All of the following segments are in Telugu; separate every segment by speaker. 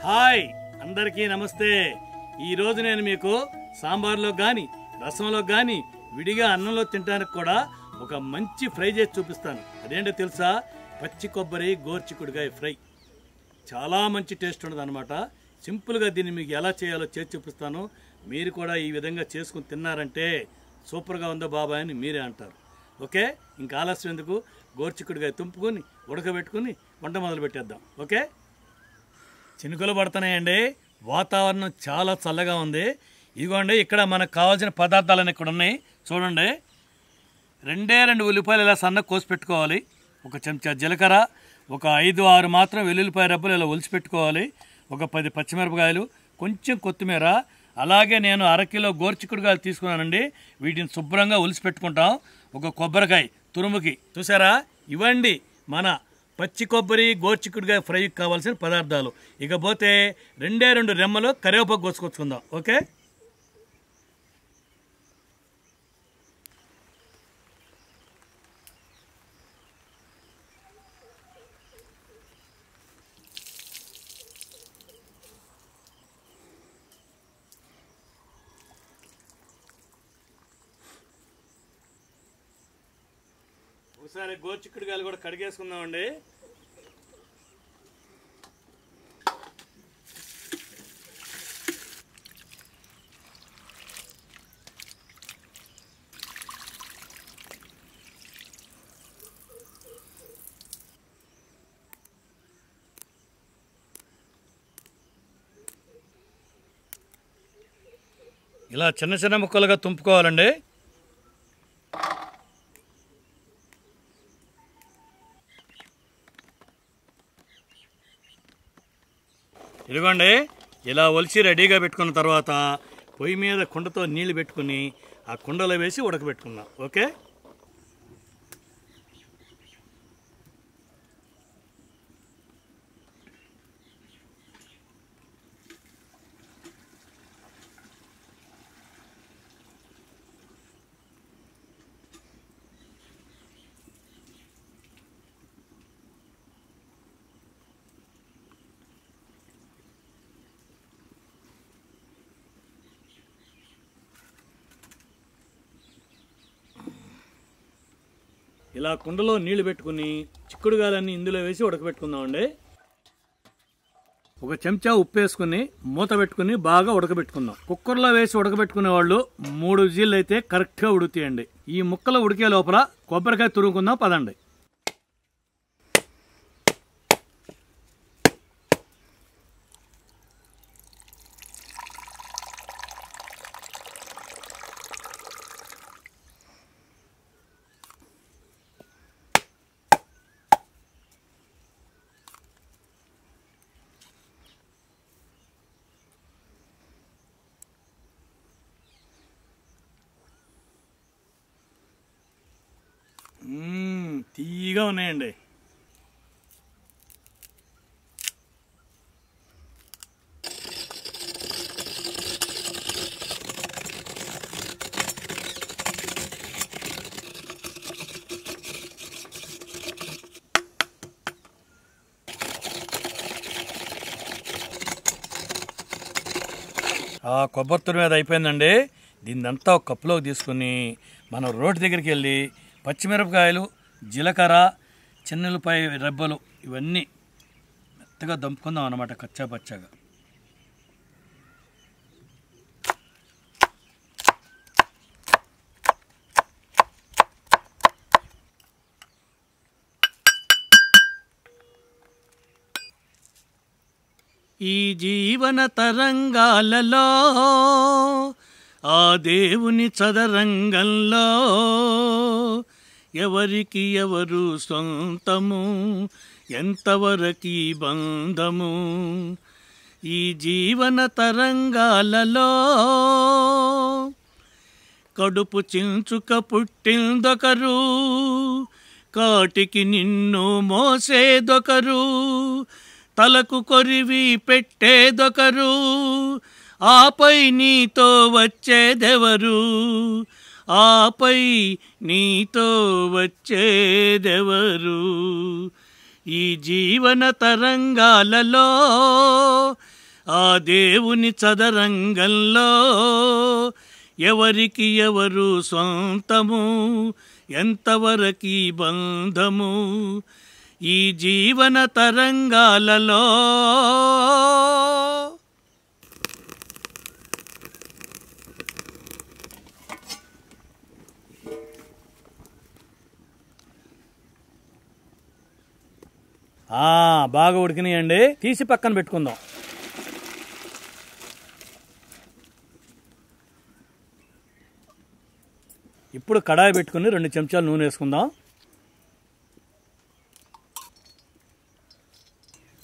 Speaker 1: హాయ్ అందరికీ నమస్తే। ఈ రోజు నేను మీకు సాంబార్లో గాని రసంలో గాని విడిగా అన్నంలో తినడానికి కూడా ఒక మంచి ఫ్రై చేసి చూపిస్తాను। అదేంటో తెలుసా? పచ్చి కొబ్బరి గోర్చిక్కుడుకాయ ఫ్రై। చాలా మంచి టేస్ట్ ఉంటుందన్నమాట। సింపుల్గా దీన్ని మీకు ఎలా చేయాలో చేసి చూపిస్తాను। మీరు కూడా ఈ విధంగా చేసుకుని తిన్నారంటే సూపర్గా ఉందో బాబాయ్ అని మీరే అంటారు। ఓకే, ఇంకా ఆలస్యం ఎందుకు? గోర్చిక్కుడుకాయ తుంపుకొని ఉడకబెట్టుకుని వంట మొదలు పెట్టేద్దాం। ఓకే, చినుకులు పడుతున్నాయండి, వాతావరణం చాలా చల్లగా ఉంది। ఇదిగోండి, ఇక్కడ మనకు కావాల్సిన పదార్థాలన్నీ ఇక్కడ ఉన్నాయి చూడండి। 2 ఉల్లిపాయలు ఇలా సన్నగా కోసి పెట్టుకోవాలి, ఒక చెంచా జీలకర్ర, ఒక 5-6 మాత్రం వెల్లుల్లిపాయ రబ్బలు ఇలా ఒలిచి పెట్టుకోవాలి, ఒక 10 పచ్చిమిరపకాయలు, కొంచెం కొత్తిమీర, అలాగే నేను 1/2 కిలో గోర్చిక్కుడుకాయలు తీసుకున్నానండి। వీటిని శుభ్రంగా ఒలిచి పెట్టుకుంటాం। ఒక కొబ్బరికాయ తురుముకి, చూసారా? ఇవ్వండి మన పచ్చి కొబ్బరి గోర్చిక్కుడుకాయ ఫ్రైకి కావాల్సిన పదార్థాలు। ఇకపోతే 2 రెమ్మలు కరివేపాకు కోసుకొచ్చుకుందాం। ఓకే, ఒకసారి గోర్చిక్కుడుకాయలు కూడా కడిగేసుకుందామండి। ఇలా చిన్న చిన్న ముక్కలుగా తుంపుకోవాలండి। ఇదిగోండి, ఇలా ఒలిచి రెడీగా పెట్టుకున్న తర్వాత పొయ్యి మీద కుండతో నీళ్లు పెట్టుకుని ఆ కుండలో వేసి ఉడకబెట్టుకుందాం। ఓకే, ఇలా కుండలో నీళ్లు పెట్టుకుని చిక్కుడుగాయలన్నీ ఇందులో వేసి ఉడకబెట్టుకుందామండి। ఒక చెంచా ఉప్పు వేసుకుని మూత పెట్టుకుని బాగా ఉడకబెట్టుకుందాం। కుక్కర్లో వేసి ఉడకబెట్టుకునే వాళ్ళు 3 విజిల్లు అయితే కరెక్ట్గా ఉడుకుతాయండి। ఈ ముక్కలు ఉడికే లోపల కొబ్బరికాయ తురుముకుందాం పదండి। తీయగా ఉన్నాయండి। ఆ కొబ్బరి తురుము మీద అయిపోయిందండి। దీన్నంతా ఒక కప్పులోకి తీసుకుని మనం రోడ్డు దగ్గరికి వెళ్ళి పచ్చిమిరపకాయలు, జీలకర్ర, చిన్నులపాయ రెబ్బలు ఇవన్నీ మెత్తగా దంపుకుందాం అన్నమాట, కచ్చా పచ్చాగా। ఈ జీవన తరంగాలలో ఆ దేవుని చదరంగంలో ఎవరికి ఎవరు సొంతము, ఎంతవరకి బంధము? ఈ జీవన తరంగాలలో కడుపు చించుక పుట్టిందొకరు, కాటికి నిన్ను మోసేదొకరు, తలకు కొరివి పెట్టేదొకరు, ఆపై నీతో వచ్చేదెవరు, ఆపై నీతో వచ్చేదెవరు? ఈ జీవన తరంగాలలో ఆ దేవుని చదరంగంలో ఎవరికి ఎవరు సొంతము, ఎంతవరకి బంధము, ఈ జీవన తరంగాలలో బాగా ఉడికినాయండి. తీసి పక్కన పెట్టుకుందాం. ఇప్పుడు కడాయి పెట్టుకుని 2 చెంచాలు నూనె వేసుకుందాం.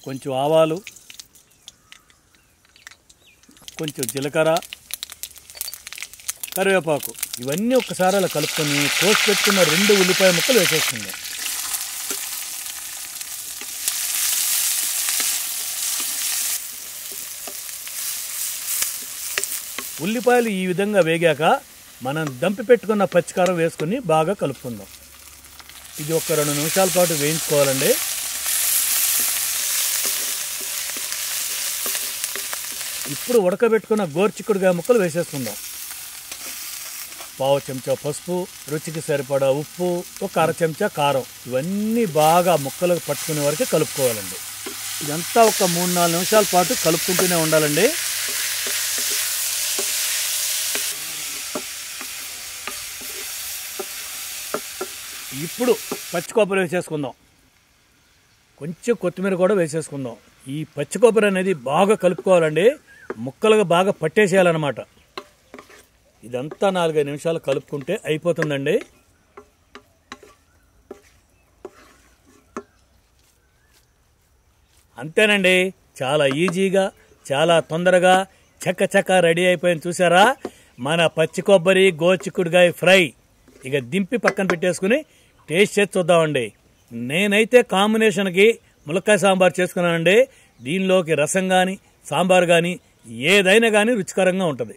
Speaker 1: కొంచెం ఆవాలు, కొంచెం జీలకర్ర, కరివేపాకు ఇవన్నీ ఒక్కసారి అలా కలుపుకొని కోసి పెట్టుకున్న 2 ఉల్లిపాయ ముక్కలు వేసేసుకుందాం. ఉల్లిపాయలు ఈ విధంగా వేగాక మనం దంపి పెట్టుకున్న పచ్చికారం వేసుకుని బాగా కలుపుకుందాం. ఇది ఒక 2 నిమిషాల పాటు వేయించుకోవాలండి. ఇప్పుడు ఉడకబెట్టుకున్న గోరుచిక్కుడుకాయ ముక్కలు వేసేసుకుందాం. పావు చెంచా పసుపు, రుచికి సరిపడా ఉప్పు, ఒక 1/2 చెంచా కారం ఇవన్నీ బాగా ముక్కలకు పట్టుకునే వరకు కలుపుకోవాలండి. ఇదంతా ఒక 3-4 నిమిషాల పాటు కలుపుకుంటూనే ఉండాలండి. ఇప్పుడు పచ్చి కొబ్బరి వేసేసుకుందాం. కొంచెం కొత్తిమీర కూడా వేసేసుకుందాం. ఈ పచ్చి కొబ్బరి అనేది బాగా కలుపుకోవాలండి. ముక్కలుగా బాగా పట్టేసేయాలన్నమాట. ఇదంతా 4-5 నిమిషాలు కలుపుకుంటే అయిపోతుందండి. అంతేనండి, చాలా ఈజీగా చాలా తొందరగా చక్క రెడీ అయిపోయింది. చూసారా మన పచ్చి కొబ్బరి గోచిక్కుడుకాయ ఫ్రై. ఇక దింపి పక్కన పెట్టేసుకుని టేస్ట్ చేసి చూద్దామండి. నేనైతే కాంబినేషన్కి ములక్కాయ సాంబార్ చేసుకున్నానండి. దీనిలోకి రసం కానీ సాంబార్ కానీ ఏదైనా కానీ రుచికరంగా ఉంటుంది.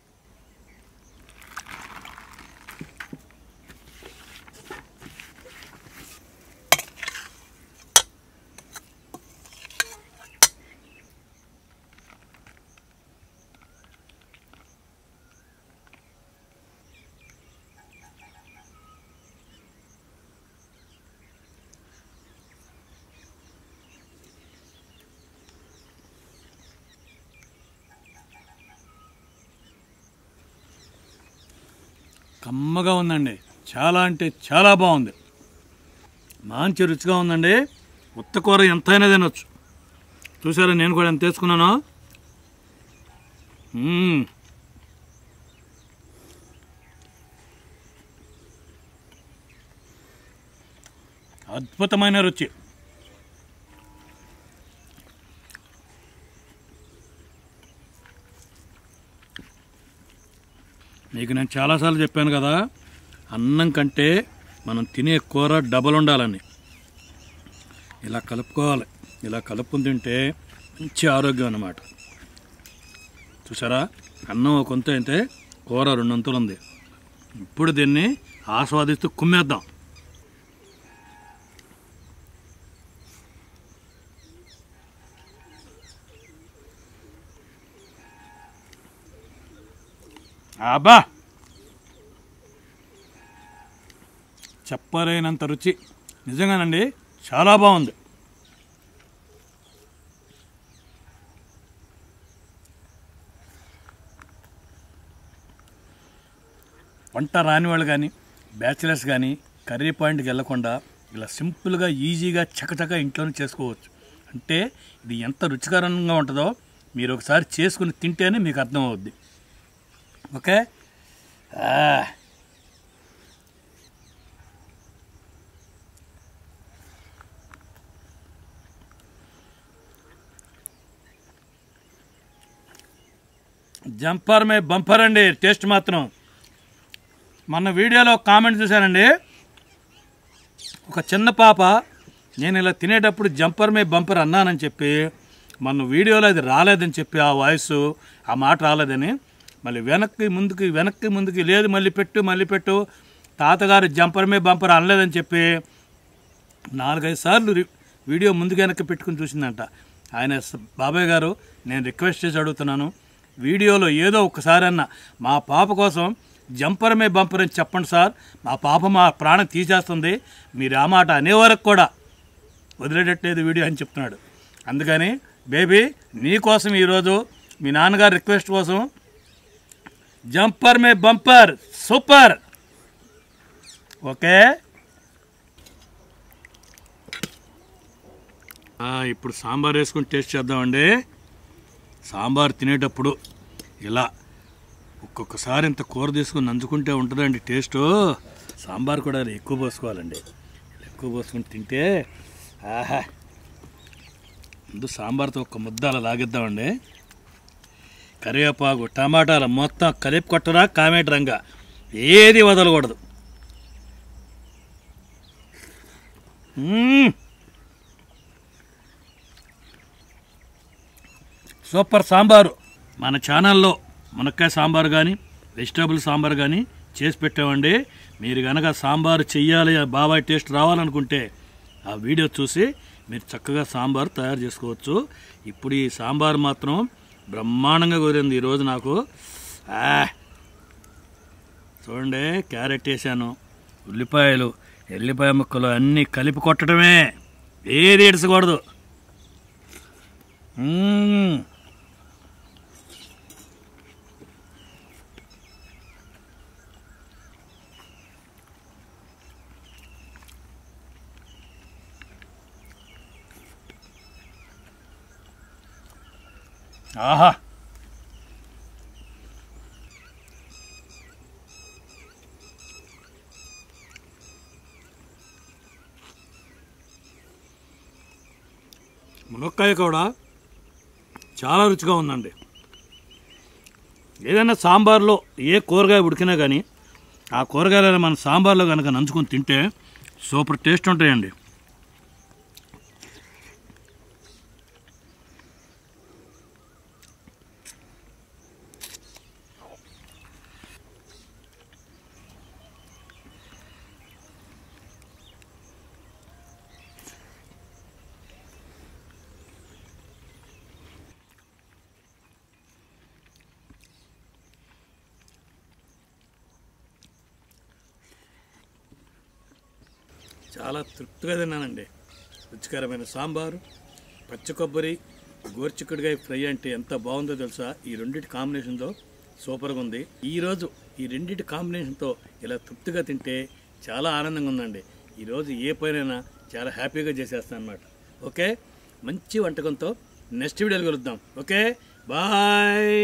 Speaker 1: కమ్మగా ఉందండి. చాలా అంటే చాలా బాగుంది. మంచి రుచిగా ఉందండి. ఉత్త కూర ఎంతైనా తినొచ్చు. చూసారా నేను కూడా ఎంత తీసుకున్నానో. అద్భుతమైన రుచి. మీకు నేను చాలాసార్లు చెప్పాను కదా, అన్నం కంటే మనం తినే కూర డబల్ ఉండాలని. ఇలా కలుపుకోవాలి. ఇలా కలుపుకుని తింటే మంచి ఆరోగ్యం అన్నమాట. చూసారా అన్నం ఒక వంతు అయితే కూర 2 వంతులు ఉంది. ఇప్పుడు దీన్ని ఆస్వాదిస్తూ కుమ్మేద్దాం. అబ్బా, చెప్పలేనంత రుచి. నిజంగానండి చాలా బాగుంది. వంట రాని వాళ్ళు కానీ బ్యాచిలర్స్ కానీ కర్రీ పాయింట్కి వెళ్ళకుండా ఇలా సింపుల్గా ఈజీగా చకచక ఇంట్లోనే చేసుకోవచ్చు. అంటే ఇది ఎంత రుచికరంగా ఉంటుందో మీరు ఒకసారి చేసుకుని తింటేనే మీకు అర్థమవుద్ది. ఓకే, జంపర్ మే బంపర్ అండి. టేస్ట్ మాత్రం మొన్న వీడియోలో కామెంట్ చూశానండి. ఒక చిన్న పాప నేను ఇలా తినేటప్పుడు జంపర్ మే బంపర్ అన్నానని చెప్పి మొన్న వీడియోలో అది రాలేదని చెప్పి ఆ వాయిస్ ఆ మాట రాలేదని మళ్ళీ వెనక్కి ముందుకి లేదు మళ్ళీ పెట్టు తాతగారు జంపర్ మే బంపర్ అనలేదని చెప్పి 4-5 సార్లు వీడియో ముందుకు వెనక్కి పెట్టుకుని చూసిందంట. బాబాయ్ గారు నేను రిక్వెస్ట్ చేసి అడుగుతున్నాను, వీడియోలో ఏదో ఒక్కసారన్నా మా పాప కోసం జంపర్ మే బంపర్ అని చెప్పండి సార్, మా పాప మా ప్రాణం తీసేస్తుంది, మీరు ఆ మాట అనేవరకు కూడా వదిలేటట్లేదు వీడియో అని చెప్తున్నాడు. అందుకని బేబీ నీకోసం ఈరోజు మీ నాన్నగారి రిక్వెస్ట్ కోసం జంపర్ మే బంపర్ సూపర్. ఓకే, ఇప్పుడు సాంబార్ వేసుకుని టేస్ట్ చేద్దామండి. సాంబార్ తినేటప్పుడు ఇలా ఒక్కొక్కసారి ఇంత కూర తీసుకుని నంచుకుంటే ఉంటుందండి టేస్టు. సాంబార్ కూడా ఎక్కువ పోసుకోవాలండి, ఎక్కువ పోసుకుని తింటే ఆహా. ముందు సాంబార్తో ఒక ముద్ద అలా లాగిద్దామండి. కరివేపాకు టమాటాలు మొత్తం కలిపి కొట్టరా కామెంట్ రంగా, ఏది వదలకూడదు. సూపర్ సాంబారు. మన ఛానల్లో మునక్కాయ సాంబార్ కానీ వెజిటేబుల్ సాంబార్ కానీ చేసి పెట్టామండి. మీరు కనుక సాంబారు చెయ్యాలి, బాబాయ్ టేస్ట్ రావాలనుకుంటే ఆ వీడియో చూసి మీరు చక్కగా సాంబార్ తయారు చేసుకోవచ్చు. ఇప్పుడు ఈ సాంబార్ మాత్రం బ్రహ్మాండంగా కుదిరింది ఈరోజు నాకు. చూడండి, క్యారెట్ వేసాను, ఉల్లిపాయలు, ఎల్లిపాయ ముక్కలు అన్నీ కలిపి కొట్టడమే, ఏది ఇడసకూడదు. ఆహా, మునక్కాయ కూడా చాలా రుచిగా ఉందండి. ఏదైనా సాంబార్లో ఏ కూరగాయ ఉడికినా కానీ ఆ కూరగాయలను మన సాంబార్లో కనుక నంచుకొని తింటే సూపర్ టేస్ట్ ఉంటాయండి. చాలా తృప్తిగా తిన్నానండి. రుచికరమైన సాంబారు, పచ్చి కొబ్బరి, గోరుచిక్కుడుకాయ ఫ్రై అంటే ఎంత బాగుందో తెలుసా. ఈ రెండింటి కాంబినేషన్తో సూపర్గా ఉంది. ఈరోజు ఈ రెండింటి కాంబినేషన్తో ఇలా తృప్తిగా తింటే చాలా ఆనందంగా ఉందండి. ఈరోజు ఏ పైనైనా చాలా హ్యాపీగా చేసేస్తాను అన్నమాట. ఓకే, మంచి వంటకంతో నెక్స్ట్ వీడియోలో కలుద్దాం. Okay, bye.